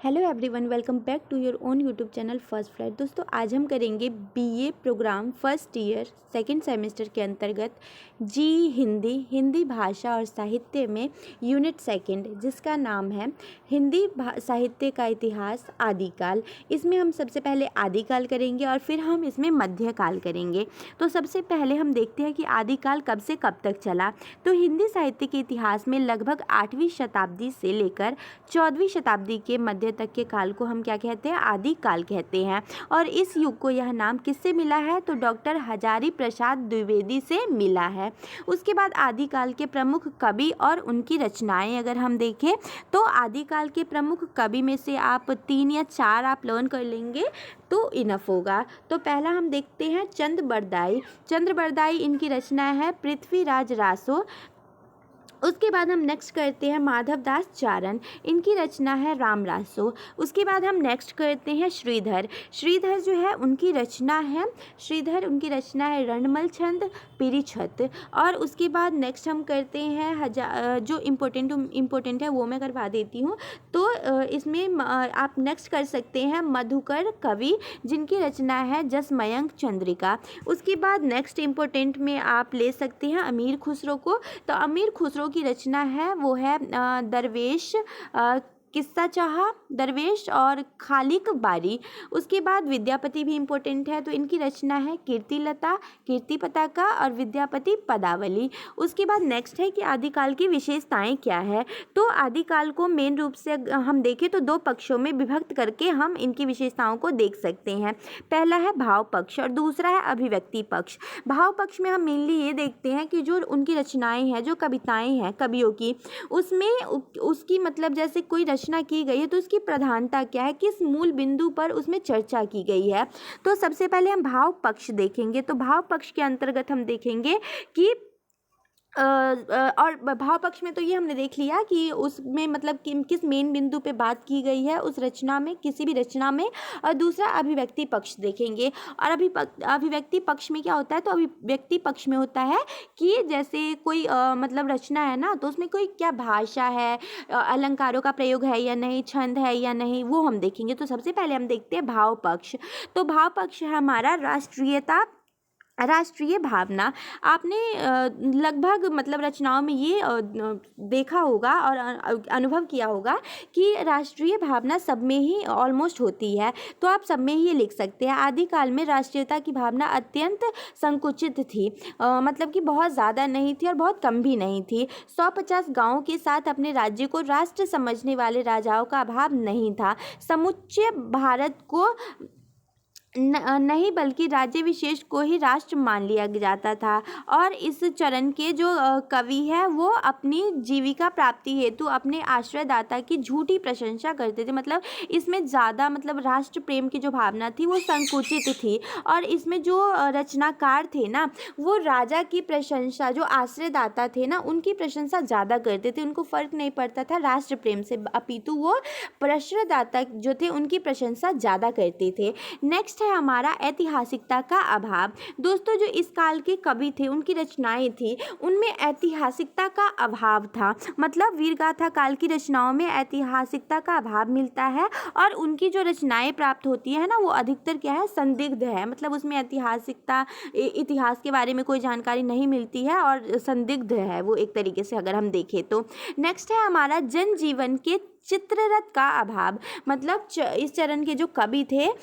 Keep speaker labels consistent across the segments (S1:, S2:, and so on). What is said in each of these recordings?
S1: Hello everyone, welcome back to your own YouTube channel first flight. दोस्तों, आज हम करेंगे BA program first year second semester के अंतर्गत जी हिंदी भाषा और साहित्य में यूनिट सेकंड, जिसका नाम है हिंदी साहित्य का इतिहास आदिकाल। इसमें हम सबसे पहले आदिकाल करेंगे और फिर हम इसमें मध्यकाल करेंगे। तो सबसे पहले हम देखते हैं कि आदिकाल कब से कब तक चला। तो हिंदी साहित्य के इतिहास में लगभग 8वीं शताब्दी से लेकर 14वीं शताब्दी के मध्य तक के काल को हम क्या कहते हैं? आदिकाल कहते हैं। और इस युग को यह नाम किससे मिला है? तो डॉक्टर हजारी प्रसाद द्विवेदी से मिला है। उसके बाद आदिकाल के प्रमुख कवि और उनकी रचनाएं अगर हम देखें तो आदिकाल के प्रमुख कवि में से आप 3 या 4 आप लर्न कर लेंगे तो इनफ होगा। तो पहला हम देखते हैं चंद्र बरदाई इनकी रचना है पृथ्वीराज रासो। उसके बाद हम नेक्स्ट करते हैं माधवदास चारण, इनकी रचना है राम रासो। उसके बाद हम नेक्स्ट करते हैं श्रीधर जो है उनकी रचना है रणमल छंद पिरीछत। और उसके बाद नेक्स्ट हम करते हैं जो इम्पोर्टेंट है वो मैं करवा देती हूँ। तो इसमें आप नेक्स्ट कर सकते हैं मधुकर कवि, जिनकी रचना है जसमयंक चंद्रिका। उसके बाद नेक्स्ट इम्पोर्टेंट में आप ले सकते हैं अमीर खुसरो को। तो अमीर खुसरो की रचना है वो है दरवेश किस्सा चाहा, दरवेश और खालिक बारी। उसके बाद विद्यापति भी इम्पोर्टेंट है, तो इनकी रचना है कीर्तिलता, कीर्ति पताका और विद्यापति पदावली। उसके बाद नेक्स्ट है कि आदिकाल की विशेषताएं क्या है। तो आदिकाल को मेन रूप से हम देखें तो 2 पक्षों में विभक्त करके हम इनकी विशेषताओं को देख सकते हैं। पहला है भाव पक्ष और दूसरा है अभिव्यक्ति पक्ष। भाव पक्ष में हम मेनली ये देखते हैं कि जो उनकी रचनाएं हैं, जो कविताएं हैं कवियों की, उसमें उसकी मतलब जैसे कोई रचना की गई है तो उसकी प्रधानता क्या है, किस मूल बिंदु पर उसमें चर्चा की गई है। तो सबसे पहले हम भाव पक्ष देखेंगे। तो भाव पक्ष के अंतर्गत हम देखेंगे कि और भाव पक्ष में तो ये हमने देख लिया कि उसमें मतलब किस मेन बिंदु पे बात की गई है उस रचना में, किसी भी रचना में। और दूसरा अभिव्यक्ति पक्ष देखेंगे। और अभिव्यक्ति पक्ष में क्या होता है? तो अभिव्यक्ति पक्ष में होता है कि जैसे कोई मतलब रचना है ना, तो उसमें कोई क्या भाषा है, अलंकारों का प्रयोग है या नहीं, छंद है या नहीं, वो हम देखेंगे। तो सबसे पहले हम देखते हैं भाव पक्ष। तो भाव पक्ष है हमारा राष्ट्रीय भावना। आपने लगभग मतलब रचनाओं में ये देखा होगा और अनुभव किया होगा कि राष्ट्रीय भावना सब में ही ऑलमोस्ट होती है। तो आप सब में ही ये लिख सकते हैं। आदिकाल में राष्ट्रीयता की भावना अत्यंत संकुचित थी, मतलब कि बहुत ज़्यादा नहीं थी और बहुत कम भी नहीं थी। 150 गाँवों के साथ अपने राज्य को राष्ट्र समझने वाले राजाओं का अभाव नहीं था। समुच्चय भारत को नहीं बल्कि राज्य विशेष को ही राष्ट्र मान लिया जाता था। और इस चरण के जो कवि है वो अपनी जीविका प्राप्ति हेतु अपने आश्रयदाता की झूठी प्रशंसा करते थे। मतलब इसमें ज़्यादा मतलब राष्ट्र प्रेम की जो भावना थी वो संकुचित थी। और इसमें जो रचनाकार थे ना, वो राजा की प्रशंसा, जो आश्रयदाता थे ना, उनकी प्रशंसा ज़्यादा करते थे। उनको फ़र्क नहीं पड़ता था राष्ट्र प्रेम से, अपितु वो प्रश्रयदाता जो थे उनकी प्रशंसा ज़्यादा करते थे। नेक्स्ट है हमारा ऐतिहासिकता का अभाव। दोस्तों, जो इस काल के कवि थे, उनकी रचनाएं थी, उनमें ऐतिहासिकता का अभाव था। मतलब वीरगाथा काल की रचनाओं में ऐतिहासिकता का अभाव मिलता है। और उनकी जो रचनाएं प्राप्त होती है ना, वो अधिकतर क्या है, संदिग्ध है। मतलब उसमें इतिहास के बारे में कोई जानकारी नहीं मिलती है और संदिग्ध है वो एक तरीके से अगर हम देखें तो। नेक्स्ट है हमारा जनजीवन के चित्ररथ का अभाव। मतलब इस चरण के जो कवि थे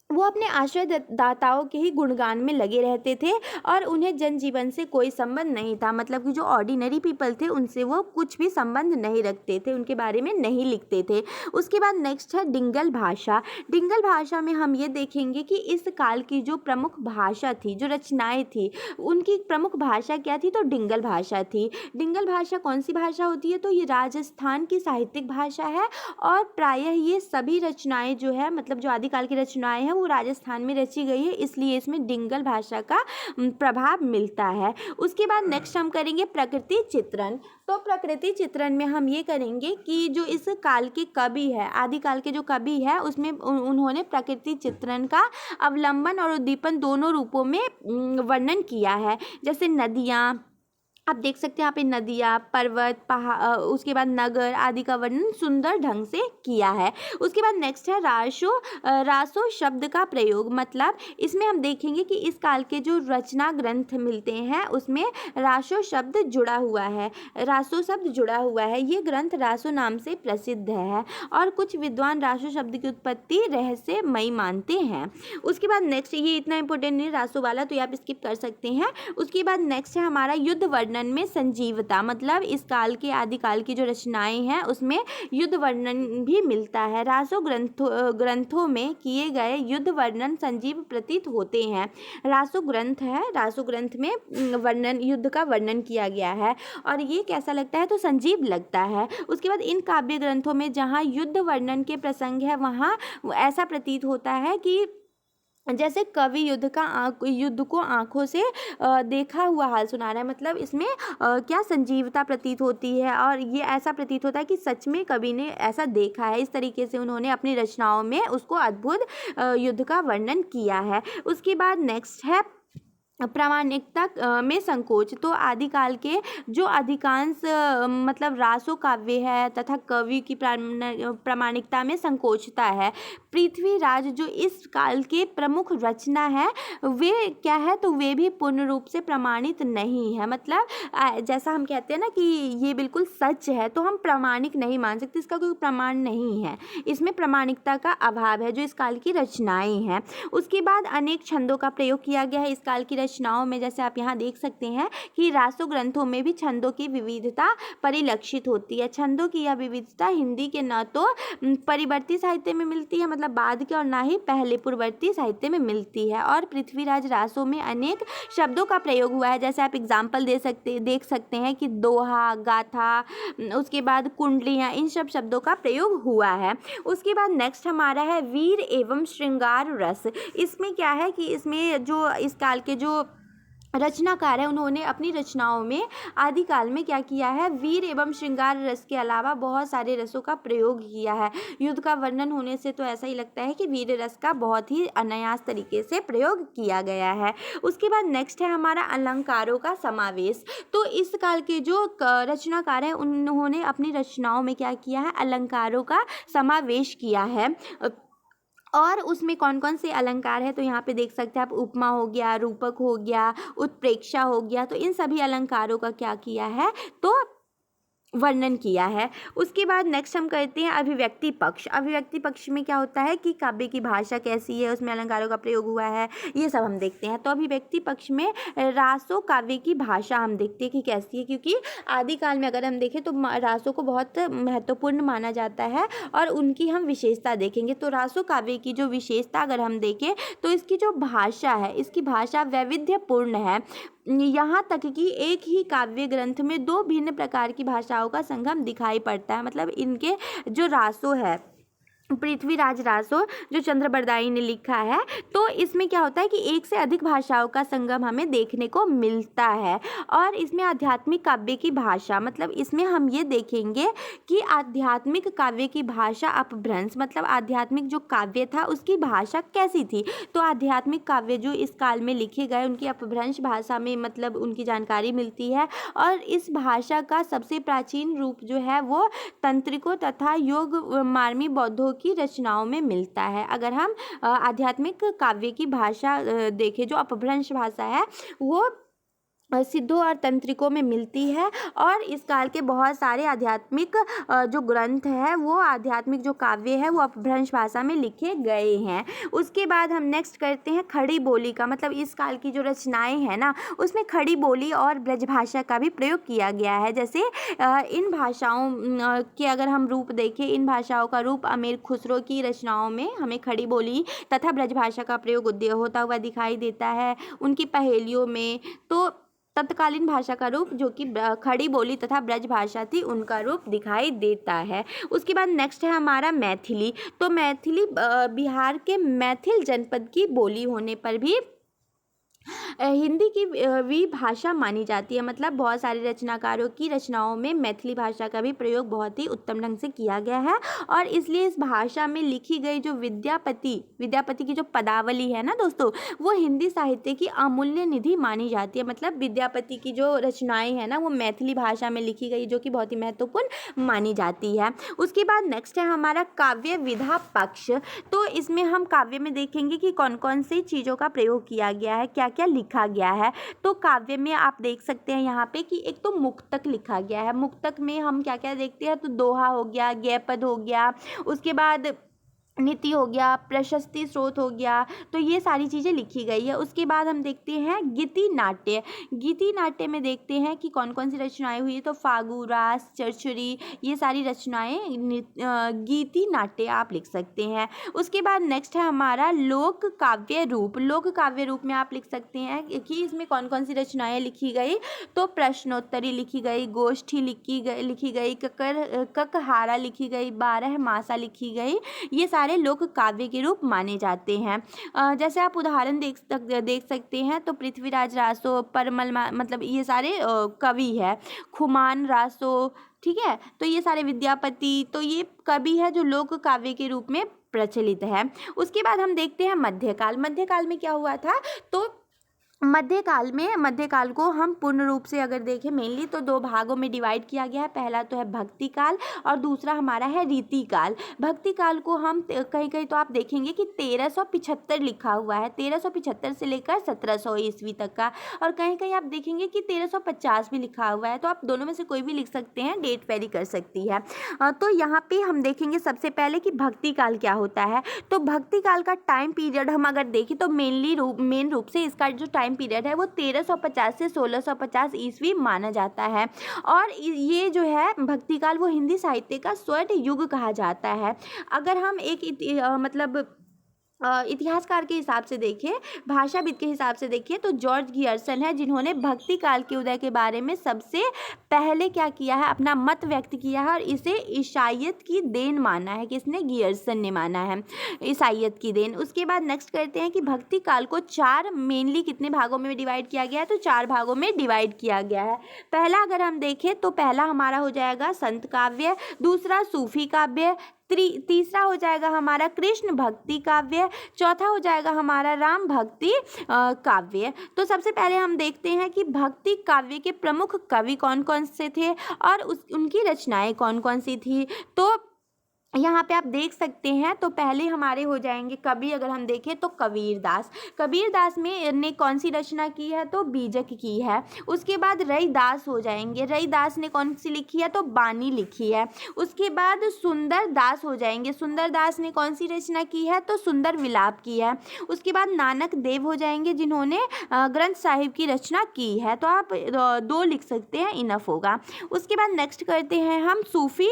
S1: वो अपने आश्रयदाताओं के ही गुणगान में लगे रहते थे और उन्हें जनजीवन से कोई संबंध नहीं था। मतलब कि जो ऑर्डिनरी पीपल थे उनसे वो कुछ भी संबंध नहीं रखते थे, उनके बारे में नहीं लिखते थे। उसके बाद नेक्स्ट है डिंगल भाषा। डिंगल भाषा में हम ये देखेंगे कि इस काल की जो प्रमुख भाषा थी, जो रचनाएं थी, उनकी प्रमुख भाषा क्या थी? तो डिंगल भाषा थी। डिंगल भाषा कौन सी भाषा होती है? तो ये राजस्थान की साहित्यिक भाषा है। और प्रायः ये सभी रचनाएं जो है, मतलब जो आदिकाल की रचनाएं हैं, वो राजस्थान में रची गई है, इसलिए इसमें डिंगल भाषा का प्रभाव मिलता है। उसके बाद नेक्स्ट हम करेंगे प्रकृति चित्रण। तो प्रकृति चित्रण में हम ये करेंगे कि जो इस काल के कवि है, आदिकाल के जो कवि है, उसमें उन्होंने प्रकृति चित्रण का अवलंबन और उद्दीपन दोनों रूपों में वर्णन किया है। जैसे नदियाँ, आप देख सकते हैं यहाँ पे नदियाँ, पर्वत, उसके बाद नगर आदि का वर्णन सुंदर ढंग से किया है। उसके बाद नेक्स्ट है रासो शब्द का प्रयोग। मतलब इसमें हम देखेंगे कि इस काल के जो रचना ग्रंथ मिलते हैं उसमें रासो शब्द जुड़ा हुआ है, रासो शब्द जुड़ा हुआ है। ये ग्रंथ रासो नाम से प्रसिद्ध है और कुछ विद्वान रासो शब्द की उत्पत्ति रहस्यमयी मानते हैं। उसके बाद नेक्स्ट, ये इतना इंपॉर्टेंट नहीं रासो वाला, तो ये आप स्किप कर सकते हैं। उसके बाद नेक्स्ट है हमारा युद्ध वर्णन में संजीवता। मतलब इस काल के आदिकाल की जो रचनाएं हैं उसमें युद्ध वर्णन भी मिलता है। रासो ग्रंथों में किए गए युद्ध वर्णन संजीव प्रतीत होते हैं। रासो ग्रंथ है, रासो ग्रंथ में वर्णन, युद्ध का वर्णन किया गया है और ये कैसा लगता है, तो संजीव लगता है। उसके बाद इन काव्य ग्रंथों में जहाँ युद्ध वर्णन के प्रसंग है वहाँ ऐसा प्रतीत होता है कि जैसे कवि युद्ध को आंखों से देखा हुआ हाल सुना रहा है। मतलब इसमें क्या संजीवता प्रतीत होती है और ये ऐसा प्रतीत होता है कि सच में कवि ने ऐसा देखा है। इस तरीके से उन्होंने अपनी रचनाओं में उसको अद्भुत युद्ध का वर्णन किया है। उसके बाद नेक्स्ट है प्रामाणिकता में संकोच। तो आदिकाल के जो अधिकांश मतलब रासो काव्य है तथा कवि की प्रामाणिकता में संकोचता है। पृथ्वीराज जो इस काल के प्रमुख रचना है वे क्या है, तो वे भी पूर्ण रूप से प्रमाणित नहीं है। मतलब जैसा हम कहते हैं ना कि ये बिल्कुल सच है, तो हम प्रामाणिक नहीं मान सकते, इसका कोई प्रमाण नहीं है, इसमें प्रामाणिकता का अभाव है जो इस काल की रचनाएं हैं। उसके बाद अनेक छंदों का प्रयोग किया गया है इस काल की रचनाओं में। जैसे आप यहाँ देख सकते हैं कि रासो ग्रंथों में भी छंदों की विविधता परिलक्षित होती है। छंदों की यह विविधता हिंदी के न तो परिवर्ती साहित्य में मिलती है, मतलब बाद के, और ना ही पहले पूर्ववर्ती साहित्य में मिलती है। और पृथ्वीराज रासो में अनेक शब्दों का प्रयोग हुआ है। जैसे आप एग्जाम्पल देख सकते हैं कि दोहा, गाथा, उसके बाद कुंडलियाँ, इन सब शब्दों का प्रयोग हुआ है। उसके बाद नेक्स्ट हमारा है वीर एवं श्रृंगार रस। इसमें क्या है कि इसमें जो इस काल के जो रचनाकार है उन्होंने अपनी रचनाओं में आदिकाल में क्या किया है, वीर एवं श्रृंगार रस के अलावा बहुत सारे रसों का प्रयोग किया है। युद्ध का वर्णन होने से तो ऐसा ही लगता है कि वीर रस का बहुत ही अनायास तरीके से प्रयोग किया गया है। उसके बाद नेक्स्ट है हमारा अलंकारों का समावेश। तो इस काल के जो रचनाकार है उन्होंने अपनी रचनाओं में क्या किया है, अलंकारों का समावेश किया है। और उसमें कौन कौन से अलंकार है, तो यहाँ पे देख सकते हैं आप, उपमा हो गया, रूपक हो गया, उत्प्रेक्षा हो गया। तो इन सभी अलंकारों का क्या किया है, तो वर्णन किया है। उसके बाद नेक्स्ट हम करते हैं अभिव्यक्ति पक्ष। अभिव्यक्ति पक्ष में क्या होता है कि काव्य की भाषा कैसी है, उसमें अलंकारों का प्रयोग हुआ है, ये सब हम देखते हैं। तो अभिव्यक्ति पक्ष में रासो काव्य की भाषा हम देखते हैं कि कैसी है, क्योंकि आदिकाल में अगर हम देखें तो रासों को बहुत महत्वपूर्ण माना जाता है और उनकी हम विशेषता देखेंगे। तो रासो काव्य की जो विशेषता अगर हम देखें तो इसकी जो भाषा है, इसकी भाषा वैविध्यपूर्ण है। यहाँ तक कि एक ही काव्य ग्रंथ में दो भिन्न प्रकार की भाषाओं का संगम दिखाई पड़ता है। मतलब इनके जो रासो है, पृथ्वीराज रासो जो चंद्रबरदाई ने लिखा है, तो इसमें क्या होता है कि एक से अधिक भाषाओं का संगम हमें देखने को मिलता है। और इसमें आध्यात्मिक काव्य की भाषा, मतलब इसमें हम ये देखेंगे कि आध्यात्मिक काव्य की भाषा अपभ्रंश, मतलब आध्यात्मिक जो काव्य था उसकी भाषा कैसी थी। तो आध्यात्मिक काव्य जो इस काल में लिखे गए उनकी अपभ्रंश भाषा में मतलब उनकी जानकारी मिलती है। और इस भाषा का सबसे प्राचीन रूप जो है वो तंत्रिकों तथा योग मार्मी बौद्धों की रचनाओं में मिलता है। अगर हम आध्यात्मिक काव्य की भाषा देखें, जो अपभ्रंश भाषा है वो सिद्धों और तंत्रिकों में मिलती है। और इस काल के बहुत सारे आध्यात्मिक जो ग्रंथ है वो आध्यात्मिक जो काव्य है वो अपभ्रंश भाषा में लिखे गए हैं। उसके बाद हम नेक्स्ट करते हैं खड़ी बोली का। मतलब इस काल की जो रचनाएं हैं ना उसमें खड़ी बोली और ब्रज भाषा का भी प्रयोग किया गया है। जैसे इन भाषाओं के अगर हम रूप देखें, इन भाषाओं का रूप अमीर खुसरो की रचनाओं में हमें खड़ी बोली तथा ब्रज भाषा का प्रयोग होता हुआ दिखाई देता है। उनकी पहेलियों में तो तत्कालीन भाषा का रूप जो कि खड़ी बोली तथा ब्रज भाषा थी उनका रूप दिखाई देता है। उसके बाद नेक्स्ट है हमारा मैथिली। तो मैथिली बिहार के मैथिल जनपद की बोली होने पर भी हिंदी की विभाषा मानी जाती है, मतलब बहुत सारे रचनाकारों की रचनाओं में मैथिली भाषा का भी प्रयोग बहुत ही उत्तम ढंग से किया गया है। और इसलिए इस भाषा में लिखी गई जो विद्यापति की जो पदावली है ना दोस्तों, वो हिंदी साहित्य की अमूल्य निधि मानी जाती है। मतलब विद्यापति की जो रचनाएं हैं ना, वो मैथिली भाषा में लिखी गई, जो कि बहुत ही महत्वपूर्ण मानी जाती है। उसके बाद नेक्स्ट है हमारा काव्य विधा पक्ष। तो इसमें हम काव्य में देखेंगे कि कौन कौन सी चीज़ों का प्रयोग किया गया है, क्या क्या लिखा गया है। तो काव्य में आप देख सकते हैं यहाँ पे कि एक तो मुक्तक लिखा गया है। मुक्तक में हम क्या क्या देखते हैं, तो दोहा हो गया, गद्यपद हो गया, उसके बाद नीति हो गया, प्रशस्ति स्रोत हो गया। तो ये सारी चीज़ें लिखी गई है। उसके बाद हम देखते हैं गीति नाट्य। गीति नाट्य में देखते हैं कि कौन कौन सी रचनाएं हुई है, तो फागु, रास, चरचुरी, ये सारी रचनाएं गीति नाट्य आप लिख सकते हैं। उसके बाद नेक्स्ट है हमारा लोक काव्य रूप। लोक काव्य रूप में आप लिख सकते हैं कि इसमें कौन कौन सी रचनाएं लिखी गई, तो प्रश्नोत्तरी लिखी गई, गोष्ठी लिखी गई, ककहारा लिखी गई, 12 मासा लिखी गई। ये सारे लोक काव्य के रूप माने जाते हैं। जैसे आप उदाहरण देख सकते हैं, तो पृथ्वीराज रासो, परमल मतलब ये सारे कवि है। खुमान रासो, ठीक है, तो ये सारे विद्यापति, तो ये कवि है जो लोक काव्य के रूप में प्रचलित है। उसके बाद हम देखते हैं मध्यकाल। मध्यकाल में क्या हुआ था, तो मध्यकाल को हम पूर्ण रूप से अगर देखें मेनली तो दो भागों में डिवाइड किया गया है। पहला तो है भक्ति काल और दूसरा हमारा है रीति काल। भक्ति काल को हम कहीं कहीं तो आप देखेंगे कि 1375 लिखा हुआ है, 1375 से लेकर 1700 ईस्वी तक का, और कहीं कहीं आप देखेंगे कि 1350 भी लिखा हुआ है। तो आप दोनों में से कोई भी लिख सकते हैं, डेट वेरी कर सकती है। तो यहाँ पे हम देखेंगे सबसे पहले कि भक्ति काल क्या होता है। तो भक्ति काल का टाइम पीरियड हम अगर देखें तो मेन रूप से इसका जो टाइम पीरियड है वो 1350 से 1650 ईस्वी माना जाता है। और ये जो है भक्ति काल, वो हिंदी साहित्य का स्वर्ण युग कहा जाता है। अगर हम एक मतलब इतिहासकार के हिसाब से देखें, भाषाविद के हिसाब से देखिए, तो जॉर्ज गियर्सन है जिन्होंने भक्ति काल के उदय के बारे में सबसे पहले क्या किया है, अपना मत व्यक्त किया है और इसे ईसाइयत की देन माना है। किसने? गियर्सन ने माना है ईसाइयत की देन। उसके बाद नेक्स्ट करते हैं कि भक्ति काल को मेनली कितने भागों में डिवाइड किया गया है, तो 4 भागों में डिवाइड किया गया है। पहला अगर हम देखें तो पहला हमारा हो जाएगा संत काव्य, दूसरा सूफी काव्य, तीसरा हो जाएगा हमारा कृष्ण भक्ति काव्य, चौथा हो जाएगा हमारा राम भक्ति काव्य। तो सबसे पहले हम देखते हैं कि भक्ति काव्य के प्रमुख कवि कौन कौन से थे और उनकी रचनाएं कौन कौन सी थी। तो यहाँ पे आप देख सकते हैं, तो पहले हमारे हो जाएंगे कवि। अगर हम देखें तो कबीरदास ने कौन सी रचना की है, तो बीजक की है। उसके बाद रैदास हो जाएंगे, रैदास ने कौन सी लिखी है, तो बानी लिखी है। उसके बाद सुंदरदास हो जाएंगे, सुंदरदास ने कौन सी रचना की है, तो सुंदर विलाप की है। उसके बाद नानक देव हो जाएंगे जिन्होंने ग्रंथ साहिब की रचना की है। तो आप 2 लिख सकते हैं, इनफ होगा। उसके बाद नेक्स्ट करते हैं हम सूफी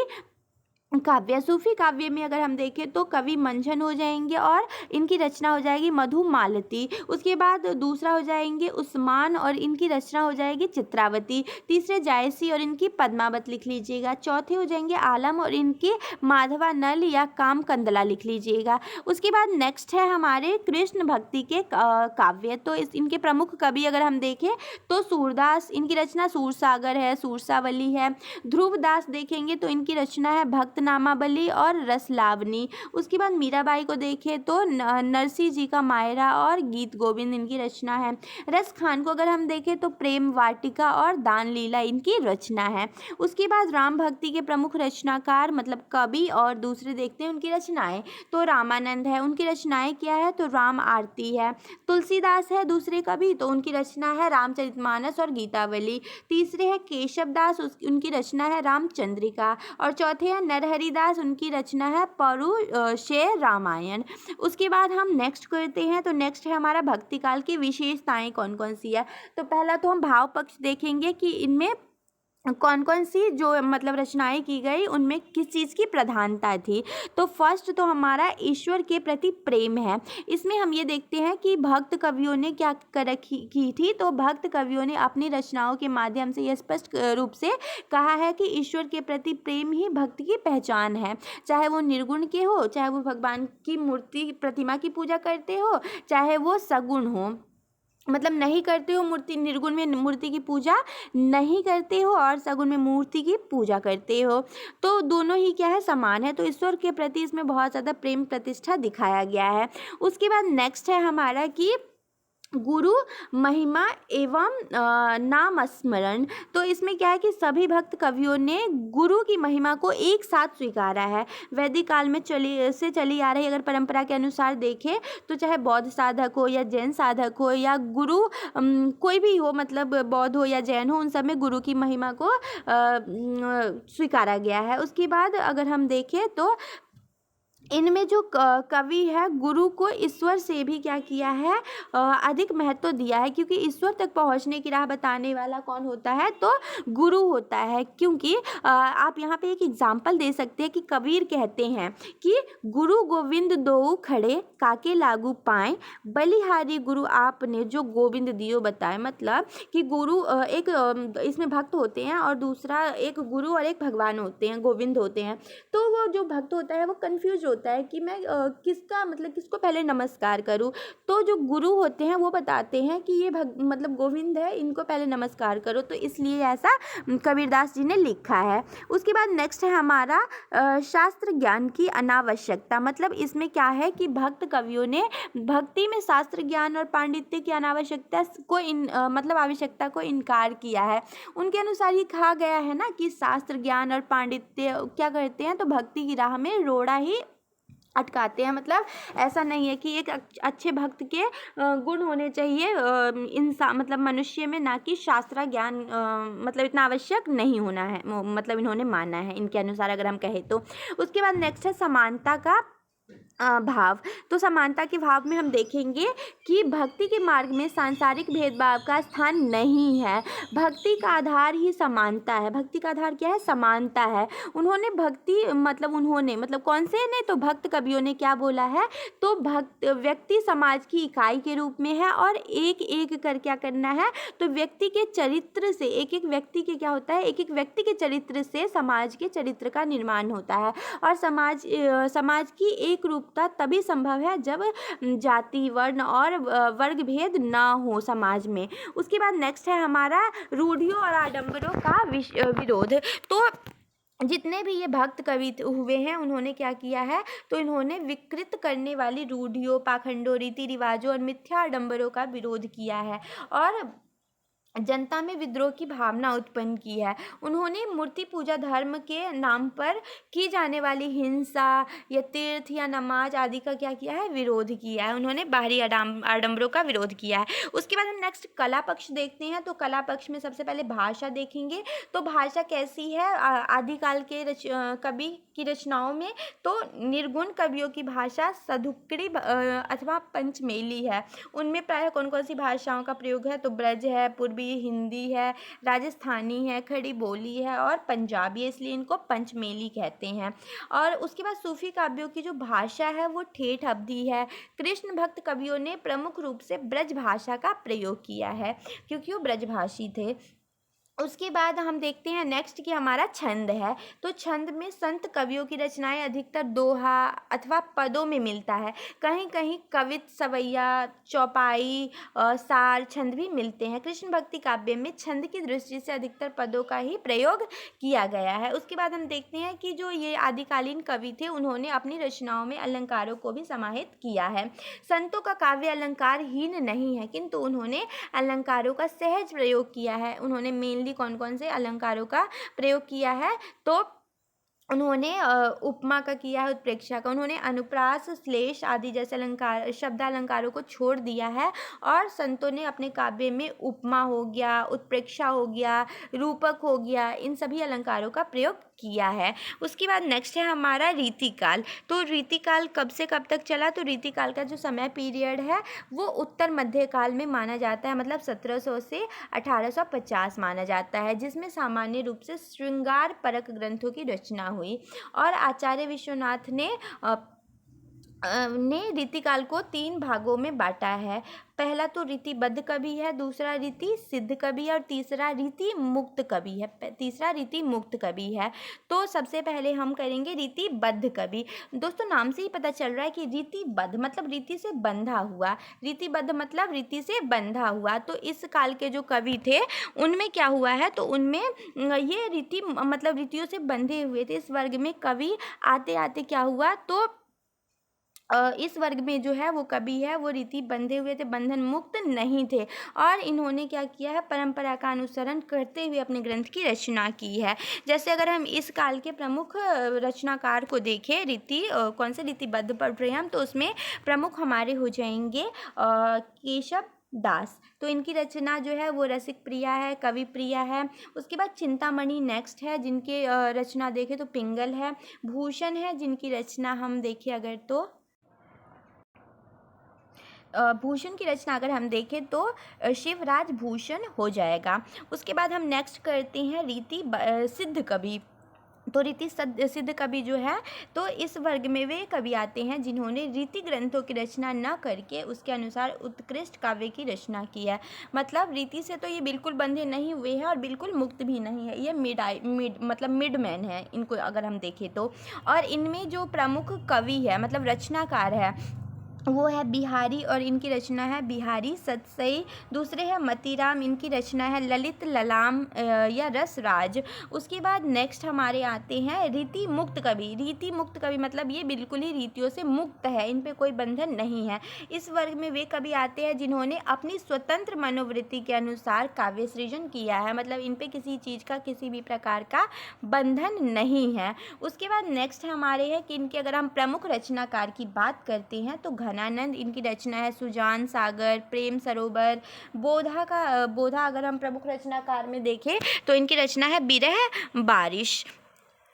S1: काव्य में अगर हम देखें तो कवि मंझन हो जाएंगे और इनकी रचना हो जाएगी मधुमालती। उसके बाद दूसरा हो जाएंगे उस्मान और इनकी रचना हो जाएगी चित्रावती। तीसरे जायसी और इनकी पद्मावत लिख लीजिएगा। चौथे हो जाएंगे आलम और इनके माधवा नल या काम कंदला लिख लीजिएगा। उसके बाद नेक्स्ट है हमारे कृष्ण भक्ति के काव्य। तो इनके प्रमुख कवि अगर हम देखें तो सूरदास, इनकी रचना सूरसागर है, सूरसावली है। ध्रुवदास देखेंगे तो इनकी रचना है भक्त नामावली और रसलावनी। उसके बाद मीराबाई को देखें तो नरसिंह जी का मायरा और गीत गोविंद इनकी रचना है। रस खान को अगर हम देखें तो प्रेम वाटिका और दान लीला इनकी रचना है। उसके बाद राम भक्ति के प्रमुख रचनाकार मतलब कवि और दूसरे देखते हैं उनकी रचनाएं, तो रामानंद है, उनकी रचनाएं क्या है, तो राम आरती है। तुलसीदास है दूसरे कवि, तो उनकी रचना है रामचरितमानस और गीतावली। तीसरे है केशव दास, उनकी रचना है रामचंद्रिका। और चौथे है नरहरिदास, उनकी रचना है परुशेर रामायण। उसके बाद हम नेक्स्ट करते हैं, तो नेक्स्ट है हमारा भक्ति काल की विशेषताएं कौन कौन सी है। तो पहला तो हम भाव पक्ष देखेंगे कि इनमें कौन कौन सी जो मतलब रचनाएं की गई उनमें किस चीज़ की प्रधानता थी। तो फर्स्ट तो हमारा ईश्वर के प्रति प्रेम है। इसमें हम ये देखते हैं कि भक्त कवियों ने क्या की थी, तो भक्त कवियों ने अपनी रचनाओं के माध्यम से यह स्पष्ट रूप से कहा है कि ईश्वर के प्रति प्रेम ही भक्त की पहचान है। चाहे वो निर्गुण के हो, चाहे वो भगवान की मूर्ति प्रतिमा की पूजा करते हो, चाहे वो सगुण हो। मतलब नहीं करते हो मूर्ति, निर्गुण में मूर्ति की पूजा नहीं करते हो और सगुण में मूर्ति की पूजा करते हो। तो दोनों ही क्या है, समान है। तो ईश्वर के प्रति इसमें बहुत ज़्यादा प्रेम प्रतिष्ठा दिखाया गया है। उसके बाद नेक्स्ट है हमारा कि गुरु महिमा एवं नाम स्मरण। तो इसमें क्या है कि सभी भक्त कवियों ने गुरु की महिमा को एक साथ स्वीकारा है। वैदिक काल में चली आ रही अगर परंपरा के अनुसार देखें तो चाहे बौद्ध साधक हो या जैन साधक हो या गुरु कोई भी हो, मतलब बौद्ध हो या जैन हो, उन सब में गुरु की महिमा को स्वीकारा गया है। उसके बाद अगर हम देखें तो इनमें जो कवि है गुरु को ईश्वर से भी क्या किया है, अधिक महत्व दिया है, क्योंकि ईश्वर तक पहुंचने की राह बताने वाला कौन होता है, तो गुरु होता है। क्योंकि आप यहाँ पे एक एग्जाम्पल दे सकते हैं कि कबीर कहते हैं कि गुरु गोविंद दोऊ खड़े काके लागू पाए, बलिहारी गुरु आपने जो गोविंद दियो बताए। मतलब कि गुरु इसमें भक्त होते हैं और दूसरा एक गुरु और एक भगवान होते हैं, गोविंद होते हैं। तो वो जो भक्त होता है वो कंफ्यूज होता है कि मैं किसको पहले नमस्कार करूं। तो जो गुरु होते हैं वो बताते हैं कि ये मतलब गोविंद है, इनको पहले नमस्कार करो। तो इसलिए ऐसा कबीरदास जी ने लिखा है। उसके बाद नेक्स्ट है हमारा शास्त्र ज्ञान की अनावश्यकता। मतलब इसमें क्या है कि भक्त कवियों ने भक्ति में शास्त्र ज्ञान और पांडित्य की अनावश्यकता को मतलब आवश्यकता को इनकार किया है। उनके अनुसार ये कहा गया है ना कि शास्त्र ज्ञान और पांडित्य क्या करते हैं, तो भक्ति की राह में रोड़ा ही अटकाते हैं। मतलब ऐसा नहीं है कि एक अच्छे भक्त के गुण होने चाहिए इंसान, मतलब मनुष्य में, ना कि शास्त्र ज्ञान मतलब इतना आवश्यक नहीं होना है, मतलब इन्होंने माना है इनके अनुसार अगर हम कहें तो। उसके बाद नेक्स्ट है समानता का भाव। तो समानता के भाव में हम देखेंगे कि भक्ति के मार्ग में सांसारिक भेदभाव का स्थान नहीं है। भक्ति का आधार ही समानता है। भक्ति का आधार क्या है, समानता है। उन्होंने कौन से ने, तो भक्त कवियों ने क्या बोला है, तो व्यक्ति समाज की इकाई के रूप में है और एक एक कर क्या करना है, तो व्यक्ति के चरित्र से, एक एक व्यक्ति के क्या होता है, एक एक व्यक्ति के चरित्र से समाज के चरित्र का निर्माण होता है। और समाज की एक रूपता तभी संभव है जब जाति, वर्ण और वर्ग भेद ना हो समाज में। उसके बाद नेक्स्ट है हमारा रूढ़ियों और आडंबरों का विरोध। तो जितने भी ये भक्त कवि हुए हैं उन्होंने क्या किया है, तो इन्होंने विकृत करने वाली रूढ़ियों, पाखंडों, रीति रिवाजों और मिथ्या आडंबरों का विरोध किया है और जनता में विद्रोह की भावना उत्पन्न की है। उन्होंने मूर्ति पूजा, धर्म के नाम पर की जाने वाली हिंसा या तीर्थ या नमाज आदि का क्या किया है, विरोध किया है। उन्होंने बाहरी आडंबरों का विरोध किया है। उसके बाद हम नेक्स्ट कला पक्ष देखते हैं। तो कला पक्ष में सबसे पहले भाषा देखेंगे। तो भाषा कैसी है आदिकाल के कवि की रचनाओं में, तो निर्गुण कवियों की भाषा सधुक्कड़ी अथवा पंचमेली है। उनमें प्रायः कौन कौन सी भाषाओं का प्रयोग है, तो ब्रज है, पूर्वी हिंदी है, राजस्थानी है, खड़ी बोली है और पंजाबी है, इसलिए इनको पंचमेली कहते हैं। और उसके बाद सूफी काव्यों की जो भाषा है वो ठेठ अवधी है। कृष्ण भक्त कवियों ने प्रमुख रूप से ब्रज भाषा का प्रयोग किया है क्योंकि वो ब्रजभाषी थे। उसके बाद हम देखते हैं नेक्स्ट कि हमारा छंद है। तो छंद में संत कवियों की रचनाएं अधिकतर दोहा अथवा पदों में मिलता है। कहीं कहीं कवित, सवैया, चौपाई, सार छंद भी मिलते हैं। कृष्ण भक्ति काव्य में छंद की दृष्टि से अधिकतर पदों का ही प्रयोग किया गया है। उसके बाद हम देखते हैं कि जो ये आदिकालीन कवि थे उन्होंने अपनी रचनाओं में अलंकारों को भी समाहित किया है। संतों का काव्य अलंकारहीन नहीं है, किंतु उन्होंने अलंकारों का सहज प्रयोग किया है। उन्होंने मेनली कौन कौन से अलंकारों का प्रयोग किया है, तो उन्होंने उपमा का किया है, उत्प्रेक्षा का। उन्होंने अनुप्रास, श्लेष आदि जैसे अलंकार, शब्द अलंकारों को छोड़ दिया है और संतों ने अपने काव्य में उपमा हो गया, उत्प्रेक्षा हो गया, रूपक हो गया, इन सभी अलंकारों का प्रयोग किया है। उसके बाद नेक्स्ट है हमारा रीतिकाल। तो रीतिकाल कब से कब तक चला, तो रीतिकाल का जो समय पीरियड है वो उत्तर मध्यकाल में माना जाता है, मतलब 1700 से 1850 माना जाता है, जिसमें सामान्य रूप से श्रृंगार परक ग्रंथों की रचना हुई और आचार्य विश्वनाथ ने ने रीतिकाल को 3 भागों में बांटा है। पहला तो रीतिबद्ध कवि है, दूसरा रीति सिद्ध कवि है और तीसरा रीति मुक्त कवि है। तो सबसे पहले हम करेंगे रीतिबद्ध कवि। दोस्तों नाम से ही पता चल रहा है कि रीतिबद्ध मतलब रीति से बंधा हुआ, रीतिबद्ध मतलब रीति से बंधा हुआ। तो इस काल के जो कवि थे उनमें क्या हुआ है, तो उनमें ये रीति मतलब रीतियों से बंधे हुए थे। इस वर्ग में कवि आते आते क्या हुआ, तो इस वर्ग में जो है वो कवि है वो रीति बंधे हुए थे, बंधन मुक्त नहीं थे। और इन्होंने क्या किया है, परंपरा का अनुसरण करते हुए अपने ग्रंथ की रचना की है। जैसे अगर हम इस काल के प्रमुख रचनाकार को देखें, कौन से रीतिबद्ध पढ़ रहे हैं हम, तो उसमें प्रमुख हमारे हो जाएंगे केशव दास। तो इनकी रचना जो है वो रसिक प्रिया है, कवि प्रिया है। उसके बाद चिंतामणि नेक्स्ट है, जिनके रचना देखें तो पिंगल है। भूषण है, जिनकी रचना हम देखें अगर तो भूषण की रचना अगर हम देखें तो शिवराज भूषण हो जाएगा। उसके बाद हम नेक्स्ट करते हैं रीति सिद्ध कवि। तो रीति सिद्ध कवि जो है, तो इस वर्ग में वे कवि आते हैं जिन्होंने रीति ग्रंथों की रचना न करके उसके अनुसार उत्कृष्ट काव्य की रचना की है। मतलब रीति से तो ये बिल्कुल बंधे नहीं हुए हैं और बिल्कुल मुक्त भी नहीं है, ये मतलब मिड मैन है इनको अगर हम देखें तो। और इनमें जो प्रमुख कवि है मतलब रचनाकार है वो है बिहारी, और इनकी रचना है बिहारी सतसई। दूसरे है मतीराम, इनकी रचना है ललित ललाम या रसराज। उसके बाद नेक्स्ट हमारे आते हैं रीति मुक्त कवि। रीति मुक्त कवि मतलब ये बिल्कुल ही रीतियों से मुक्त है, इन पे कोई बंधन नहीं है। इस वर्ग में वे कवि आते हैं जिन्होंने अपनी स्वतंत्र मनोवृत्ति के अनुसार काव्य सृजन किया है, मतलब इन पे किसी चीज़ का किसी भी प्रकार का बंधन नहीं है। उसके बाद नेक्स्ट हमारे है कि इनके अगर हम प्रमुख रचनाकार की बात करते हैं तो घनानंद, इनकी रचना है सुजान सागर, प्रेम सरोवर। बोधा अगर हम प्रमुख रचनाकार में देखें तो इनकी रचना है विरह बारिश।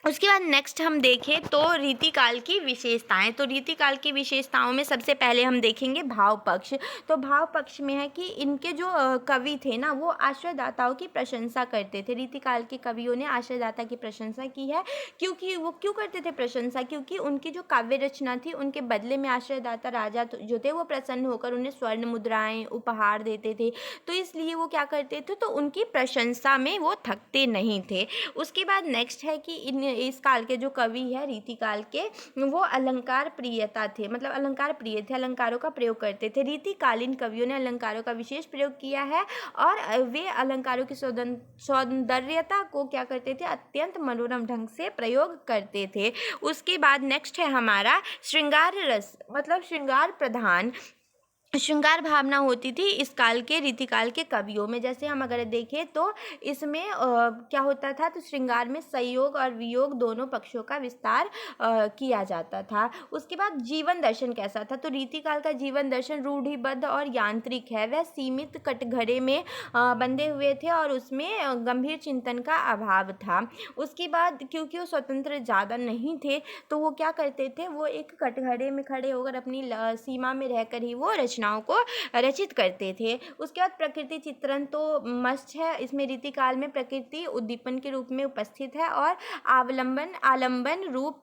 S1: उसके बाद नेक्स्ट हम देखें तो रीतिकाल की विशेषताएं। तो रीतिकाल की विशेषताओं में सबसे पहले हम देखेंगे भाव पक्ष। तो भाव पक्ष में है कि इनके जो कवि थे ना वो आश्रयदाताओं की प्रशंसा करते थे। रीतिकाल के कवियों ने आश्रयदाता की प्रशंसा की है, क्योंकि वो क्यों करते थे प्रशंसा, क्योंकि उनकी जो काव्य रचना थी उनके बदले में आश्रयदाता राजा जो थे वो प्रसन्न होकर उन्हें स्वर्ण मुद्राएं उपहार देते थे। तो इसलिए वो क्या करते थे, तो उनकी प्रशंसा में वो थकते नहीं थे। उसके बाद नेक्स्ट है कि इस काल के जो कवि है रीतिकाल के, वो अलंकार प्रियता थे, मतलब अलंकार प्रिय थे, अलंकारों का प्रयोग करते थे। रीतिकालीन कवियों ने अलंकारों का विशेष प्रयोग किया है और वे अलंकारों की सौंदर्यता को क्या करते थे, अत्यंत मनोरम ढंग से प्रयोग करते थे। उसके बाद नेक्स्ट है हमारा श्रृंगार रस, मतलब श्रृंगार प्रधान श्रृंगार भावना होती थी इस काल के रीतिकाल के कवियों में। जैसे हम अगर देखें तो इसमें क्या होता था, तो श्रृंगार में संयोग और वियोग दोनों पक्षों का विस्तार किया जाता था। उसके बाद जीवन दर्शन कैसा था, तो रीतिकाल का जीवन दर्शन रूढ़िबद्ध और यांत्रिक है। वह सीमित कटघरे में बंधे हुए थे और उसमें गंभीर चिंतन का अभाव था। उसके बाद क्योंकि वो स्वतंत्र ज़्यादा नहीं थे तो वो क्या करते थे, वो एक कटघरे में खड़े होकर अपनी सीमा में रहकर ही वो रचनाओं को रचित करते थे। उसके बाद प्रकृति चित्रण तो मस्त है, इसमें रीतिकाल में प्रकृति उद्दीपन के रूप में उपस्थित है और आलंबन रूप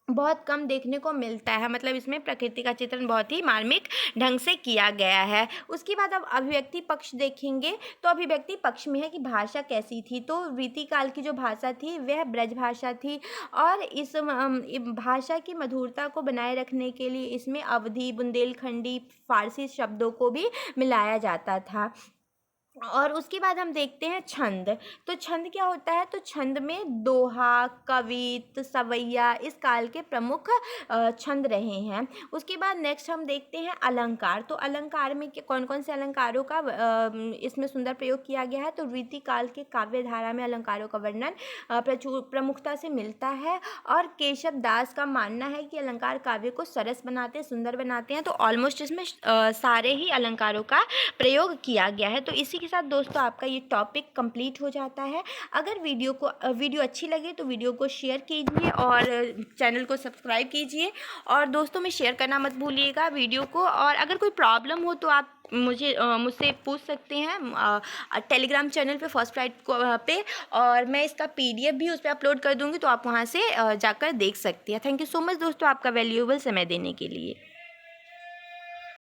S1: बहुत कम देखने को मिलता है, मतलब इसमें प्रकृति का चित्रण बहुत ही मार्मिक ढंग से किया गया है। उसके बाद अब अभिव्यक्ति पक्ष देखेंगे, तो अभिव्यक्ति पक्ष में है कि भाषा कैसी थी। तो रीतिकाल की जो भाषा थी वह ब्रज भाषा थी और इस भाषा की मधुरता को बनाए रखने के लिए इसमें अवधी, बुंदेलखंडी, फारसी शब्दों को भी मिलाया जाता था। और उसके बाद हम देखते हैं छंद। तो छंद क्या होता है, तो छंद में दोहा, कवित, सवैया इस काल के प्रमुख छंद रहे हैं। उसके बाद नेक्स्ट हम देखते हैं अलंकार। तो अलंकार में कौन कौन से अलंकारों का इसमें सुंदर प्रयोग किया गया है, तो रीतिकाल के काव्य धारा में अलंकारों का वर्णन प्रमुखता से मिलता है। और केशव दास का मानना है कि अलंकार काव्य को सरस बनाते हैं, सुंदर बनाते हैं। तो ऑलमोस्ट इसमें सारे ही अलंकारों का प्रयोग किया गया है। तो इसी के साथ दोस्तों आपका ये टॉपिक कंप्लीट हो जाता है। अगर वीडियो अच्छी लगे तो वीडियो को शेयर कीजिए और चैनल को सब्सक्राइब कीजिए और दोस्तों में शेयर करना मत भूलिएगा वीडियो को। और अगर कोई प्रॉब्लम हो तो आप मुझसे पूछ सकते हैं टेलीग्राम चैनल पे फर्स्ट फ्लाइट पे, और मैं इसका PDF भी उस पर अपलोड कर दूँगी, तो आप वहाँ से जाकर देख सकती हैं। थैंक यू सो मच दोस्तों, आपका वैल्यूएबल समय देने के लिए।